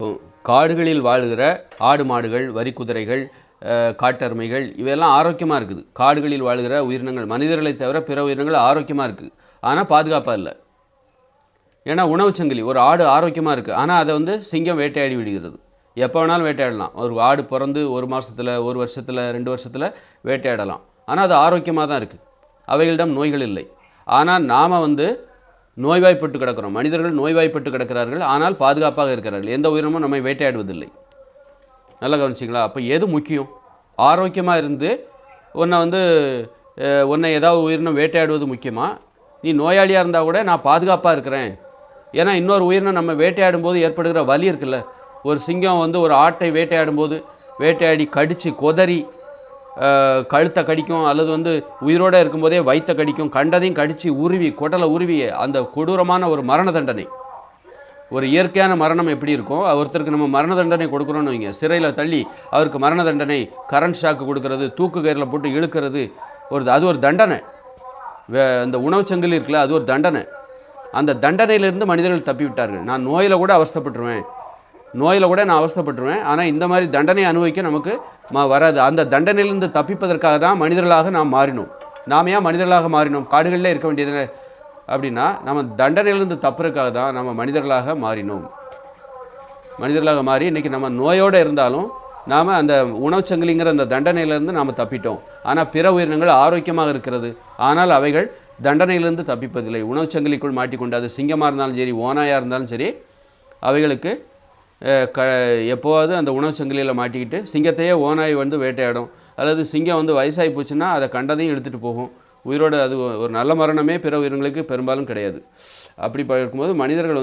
காடுகளில் வாழ்கிற ஆடு மாடுகள், வரிக்குதிரைகள், காட்டெருமைகள் இவையெல்லாம் ஆரோக்கியமாக இருக்குது. காடுகளில் வாழ்கிற உயிரினங்கள் மனிதர்களை தவிர பிற உயிரினங்கள் ஆரோக்கியமாக இருக்குது. ஆனால் பாதுகாப்பாக இல்லை. ஏன்னா உணவுச்சங்கிலி. ஒரு ஆடு ஆரோக்கியமாக இருக்குது, ஆனால் அதை சிங்கம் வேட்டையாடி விடுகிறது. எப்போ வேணாலும் வேட்டையாடலாம். ஒரு ஆடு பிறந்து 1 மாதத்தில், 1 வருஷத்தில், 2 வருஷத்தில் வேட்டையாடலாம். ஆனால் அது ஆரோக்கியமாக தான் இருக்குது. அவைகளிடம் நோய்கள் இல்லை. ஆனால் நாம் நோய்வாய்ப்பட்டு கிடக்கிறோம். மனிதர்கள் நோய்வாய்ப்பட்டு கிடக்கிறார்கள், ஆனால் பாதுகாப்பாக இருக்கிறார்கள். எந்த உயிரினமும் நம்மை வேட்டையாடுவதில்லை. நல்லா கவனிச்சிங்களா? அப்போ எது முக்கியம்? ஆரோக்கியமாக இருந்து உன்னை ஏதாவது உயிரினம் வேட்டையாடுவது முக்கியமா? நீ நோயாளியாக இருந்தால் கூட நான் பாதுகாப்பாக இருக்கிறேன். ஏன்னா இன்னொரு உயிரினம் நம்ம வேட்டையாடும் போது ஏற்படுகிற வலி இருக்குல்ல. ஒரு சிங்கம் ஒரு ஆட்டை வேட்டையாடும் போது வேட்டையாடி கடித்து கொதறி கழுத்தை கடிக்கும், அல்லது உயிரோடு இருக்கும்போதே வயிற்றை கடிக்கும், கண்டதையும் கடித்து உருவி குடலை உருவி அந்த கொடூரமான ஒரு மரண தண்டனை. ஒரு இயற்கையான மரணம் எப்படி இருக்கும்? ஒருத்தருக்கு நம்ம மரண தண்டனை கொடுக்குறோன்னு வைங்க, சிறையில் தள்ளி அவருக்கு மரண தண்டனை, கரண்ட் ஷாக்கு கொடுக்கறது, தூக்கு கயிறில் போட்டு இழுக்கிறது, அது ஒரு தண்டனை. அந்த உணவுச்சங்கிலி இருக்குல்ல, அது ஒரு தண்டனை. அந்த தண்டனையிலிருந்து மனிதர்கள் தப்பி விட்டார்கள். நான் நோயில் கூட அவஸ்தைப்பட்டுருவேன், ஆனால் இந்த மாதிரி தண்டனை அனுபவிக்க நமக்கு வராது. அந்த தண்டனையிலிருந்து தப்பிப்பதற்காக தான் மனிதர்களாக நாம் மாறினோம். நாம் ஏன் மனிதர்களாக மாறினோம்? காடுகளில் இருக்க வேண்டியது அப்படின்னா நம்ம தண்டனையிலிருந்து தப்புறதுக்காக தான் நம்ம மனிதர்களாக மாறினோம். மனிதர்களாக மாறி இன்றைக்கி நம்ம நோயோடு இருந்தாலும் நாம் அந்த உணவுச்சங்கிலிங்கிற அந்த தண்டனையிலேருந்து நாம் தப்பிட்டோம். ஆனால் பிற உயிரினங்கள் ஆரோக்கியமாக இருக்கிறது, ஆனால் அவைகள் தண்டனையிலிருந்து தப்பிப்பதில்லை. உணவுச்சங்கிலிக்குள் மாட்டிக்கொண்டு, அது சிங்கமாக இருந்தாலும் சரி, ஓநாயாக இருந்தாலும் சரி, அவைகளுக்கு எப்போவாவது அந்த உணவுச்சங்கிலியில் மாட்டிக்கிட்டு சிங்கத்தையே ஓநாய் வேட்டையாடும், அல்லது சிங்கம் வயசாகி போச்சுன்னா அதை கண்டதையும் எடுத்துகிட்டு போகும். உயிரோடு அது ஒரு நல்ல மரணமே பிற உயிரினங்களுக்கு பெரும்பாலும் கிடையாது. அப்படி பார்க்கும்போது மனிதர்கள்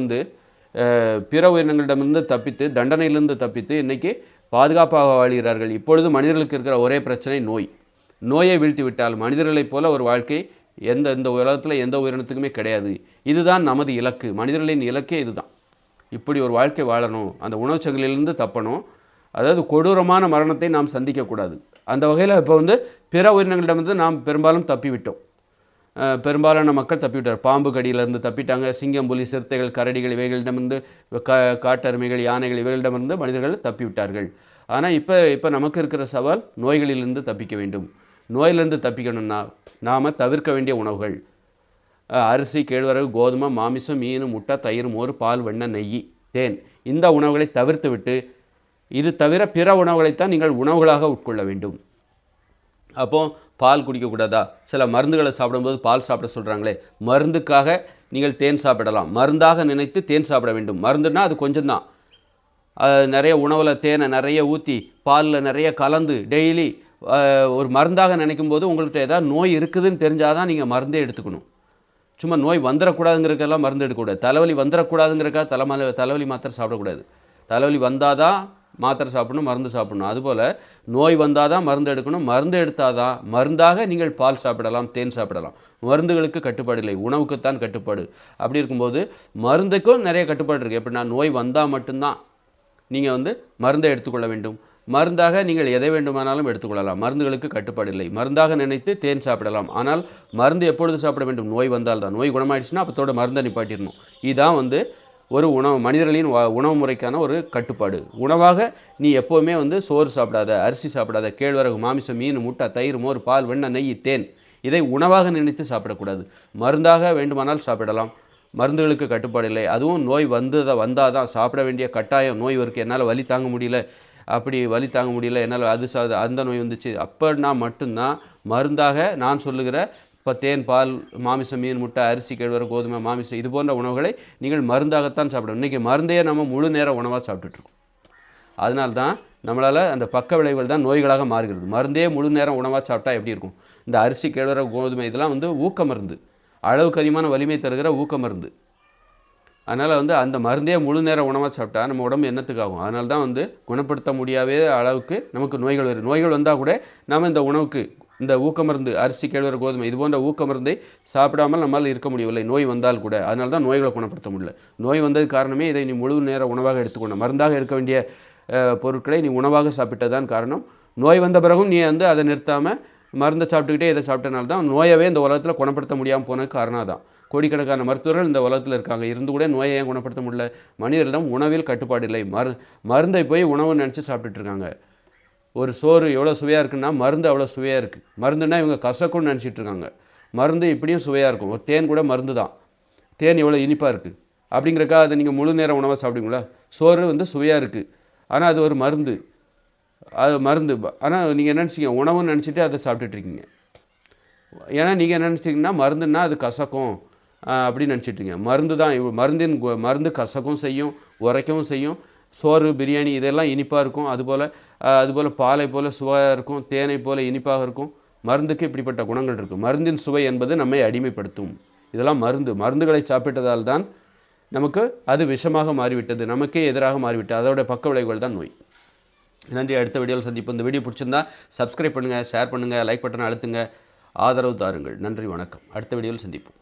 பிற உயிரினங்களிடமிருந்து தப்பித்து, தண்டனையிலிருந்து தப்பித்து இன்றைக்கி பாதுகாப்பாக வாழ்கிறார்கள். இப்பொழுது மனிதர்களுக்கு இருக்கிற ஒரே பிரச்சனை நோயை வீழ்த்தி விட்டால் மனிதர்களைப் போல ஒரு வாழ்க்கை இந்த உலகத்தில் எந்த உயிரினத்துக்குமே கிடையாது. இதுதான் நமது இலக்கு. மனிதர்களின் இலக்கே இதுதான். இப்படி ஒரு வாழ்க்கை வாழணும், அந்த உணவுச்சங்கிலிருந்து தப்பணும், அதாவது கொடூரமான மரணத்தை நாம் சந்திக்கக்கூடாது. அந்த வகையில் இப்போ பிற உயிரினங்களிடமிருந்து நாம் பெரும்பாலும் தப்பிவிட்டோம். பெரும்பாலான மக்கள் தப்பிவிட்டார். பாம்பு கடியிலிருந்து தப்பிட்டாங்க. சிங்கம், புலி, சிறுத்தைகள், கரடிகள் இவைகளிடமிருந்து, காட்டெருமைகள், யானைகள் இவைகளிடமிருந்து மனிதர்கள் தப்பிவிட்டார்கள். ஆனால் இப்போ நமக்கு இருக்கிற சவால் நோய்களிலிருந்து தப்பிக்க வேண்டும். நோயிலிருந்து தப்பிக்கணும்னா நாம் தவிர்க்க வேண்டிய உணவுகள் அரிசி, கேழ்வரகு, கோதுமை, மாமிசம், மீன், முட்டை, தயிர், மோர், பால், வெண்ணெய், நெய், தேன், இந்த உணவுகளை தவிர்த்து விட்டு இது தவிர பிற உணவுகளைத்தான் நீங்கள் உணவுகளாக உட்கொள்ள வேண்டும். அப்போது பால் குடிக்கக்கூடாதா? சில மருந்துகளை சாப்பிடும்போது பால் சாப்பிட சொல்கிறாங்களே, மருந்துக்காக நீங்கள் தேன் சாப்பிடலாம். மருந்தாக நினைத்து தேன் சாப்பிட வேண்டும். மருந்துன்னா அது கொஞ்சம்தான். நிறைய உணவில் தேனை நிறைய ஊற்றி பாலில் நிறைய கலந்து டெய்லி ஒரு மருந்தாக நினைக்கும் போது உங்கள்கிட்ட ஏதாவது நோய் இருக்குதுன்னு தெரிஞ்சால் தான் நீங்கள் மருந்தே எடுத்துக்கணும். சும்மா நோய் வந்துடக்கூடாதுங்கிறக்கெல்லாம் மருந்து எடுக்கக்கூடாது. தலைவலி வந்துடக்கூடாதுங்கிறக்காக தலைவலி மாத்திரை சாப்பிடக்கூடாது. தலைவலி வந்தால் தான் மாத்திரை சாப்பிடணும், மருந்து சாப்பிடணும். அதுபோல் நோய் வந்தால் தான் மருந்து எடுக்கணும். மருந்து எடுத்தால் தான் மருந்தாக நீங்கள் பால் சாப்பிடலாம், தேன் சாப்பிடலாம். மருந்துகளுக்கு கட்டுப்பாடு இல்லை, உணவுக்குத்தான் கட்டுப்பாடு. அப்படி இருக்கும்போது மருந்துக்கும் நிறைய கட்டுப்பாடு இருக்குது. எப்படின்னா, நோய் வந்தால் மட்டும்தான் நீங்கள் மருந்தை எடுத்துக்கொள்ள வேண்டும். மருந்தாக நீங்கள் எதை வேண்டுமானாலும் எடுத்துக்கொள்ளலாம். மருந்துகளுக்கு கட்டுப்பாடு இல்லை. மருந்தாக நினைத்து தேன் சாப்பிடலாம். ஆனால் மருந்து எப்பொழுது சாப்பிட வேண்டும்? நோய் வந்தால் தான். நோய் குணமாயிடுச்சுன்னா அப்பத்தோட மருந்தை நிப்பாட்டிடணும். இதுதான் ஒரு மனிதர்களின் உணவு முறைக்கான ஒரு கட்டுப்பாடு. உணவாக நீ எப்போவுமே சோறு சாப்பிடாத, அரிசி சாப்பிடாத, கேழ்வரகு, மாமிசம், மீன், முட்டை, தயிர், மோர், பால், வெண்ணெய், நெய், தேன், இதை உணவாக நினைத்து சாப்பிடக்கூடாது. மருந்தாக வேண்டுமானால் சாப்பிடலாம். மருந்துகளுக்கு கட்டுப்பாடு இல்லை. அதுவும் நோய் வந்தால் தான் சாப்பிட வேண்டிய கட்டாயம். நோய் இருக்குது, என்னால் வலி தாங்க முடியல, என்னால் அந்த நோய் வந்துச்சு அப்படின்னா மட்டும்தான் மருந்தாக நான் சொல்லுகிற இப்போ தேன், பால், மாமிசம், மீன், முட்டை, அரிசி, கேழ்வரகு, கோதுமை, மாமிசம், இது போன்ற உணவுகளை நீங்கள் மருந்தாகத்தான் சாப்பிடணும். இன்றைக்கி மருந்தையே நம்ம முழு நேர உணவாக சாப்பிட்டுட்ருக்கோம். அதனால்தான் நம்மளால் அந்த பக்க விளைவுகள் தான் நோய்களாக மாறுகிறது. மருந்தே முழு நேரம் உணவாக சாப்பிட்டா எப்படி இருக்கும்? இந்த அரிசி, கேழ்வரகு, கோதுமை இதெல்லாம் ஊக்க மருந்து, அளவுக்கு அதிகமான வலிமை தருகிற ஊக்க மருந்து. அதனால் அந்த மருந்தே முழு நேரம் உணவாக சாப்பிட்டா நம்ம உடம்பு என்னத்துக்காகும்? அதனால தான் குணப்படுத்த முடியாத அளவுக்கு நமக்கு நோய்கள் வருது. நோய்கள் வந்தால் கூட நம்ம இந்த உணவுக்கு, இந்த ஊக்க மருந்து, அரிசி, கேழ்வரகு, கோதுமை இது போன்ற ஊக்க மருந்தை சாப்பிடாமல் நம்மளால் இருக்க முடியவில்லை, நோய் வந்தால் கூட. அதனால தான் நோய்களை குணப்படுத்த முடியல. நோய் வந்தது காரணமே இதை நீ முழு நேர உணவாக எடுத்துக்கொண்ட, மருந்தாக எடுக்க வேண்டிய பொருட்களை நீ உணவாக சாப்பிட்டதான் காரணம். நோய் வந்த பிறகும் நீ அதை நிறுத்தாமல் மருந்தை சாப்பிட்டுக்கிட்டே இதை சாப்பிட்டனால தான் நோயவே இந்த உலகத்தில் குணப்படுத்த முடியாமல் போனதுக்கு காரணம் தான். கோடிக்கணக்கான மருத்துவர்கள் இந்த உலகத்தில் இருக்காங்க, இருந்து கூட நோயை ஏன் குணப்படுத்த முடியல? மனிதர்களிடம் உணவில் கட்டுப்பாடு இல்லை. மருந்தை போய் உணவுன்னு நினச்சி சாப்பிட்டுட்டு இருக்காங்க. ஒரு சோறு எவ்வளோ சுவையாக இருக்குன்னா மருந்து அவ்வளோ சுவையாக இருக்குது. மருந்துன்னா இவங்க கசக்கும்னு நினச்சிட்டு இருக்காங்க. மருந்து இப்படியும் சுவையாக இருக்கும். ஒரு தேன் கூட மருந்து தான். தேன் எவ்வளோ இனிப்பாக இருக்குது அப்படிங்கிறக்கா அதை நீங்கள் முழு நேரம் உணவாக சாப்பிடுவீங்களா? சோறு வந்து சுவையாக இருக்குது, ஆனால் அது ஒரு மருந்து. அது மருந்து. ஆனால் நீங்கள் என்ன நினச்சிங்க, உணவுன்னு நினச்சிட்டு அதை சாப்பிட்டுட்ருக்கீங்க. ஏன்னா நீங்கள் என்ன நினச்சிட்டிங்கன்னா மருந்துன்னா அது கசக்கும் அப்படின்னு நினச்சிட்ருங்க. மருந்து தான். மருந்து கசக்கும் செய்யும், உரைக்கவும் செய்யும். சோறு, பிரியாணி இதெல்லாம் இனிப்பாக இருக்கும். அதுபோல் பாலை போல் சுவையாக இருக்கும், தேனை போல் இனிப்பாக இருக்கும். மருந்துக்கு இப்படிப்பட்ட குணங்கள் இருக்குது. மருந்தின் சுவை என்பது நம்மை அடிமைப்படுத்தும். இதெல்லாம் மருந்துகளை சாப்பிட்டதால் தான் நமக்கு அது விஷமாக மாறிவிட்டது, நமக்கே எதிராக மாறிவிட்டது. அதோட பக்க விளைவுகள் தான் நோய். நன்றி. அடுத்த வீடியோவில் சந்திப்போம். இந்த வீடியோ பிடிச்சிருந்தா சப்ஸ்கிரைப் பண்ணுங்கள், ஷேர் பண்ணுங்கள், லைக் பட்டனை அழுத்துங்க, ஆதரவு தாருங்கள். நன்றி, வணக்கம். அடுத்த வீடியோவில் சந்திப்போம்.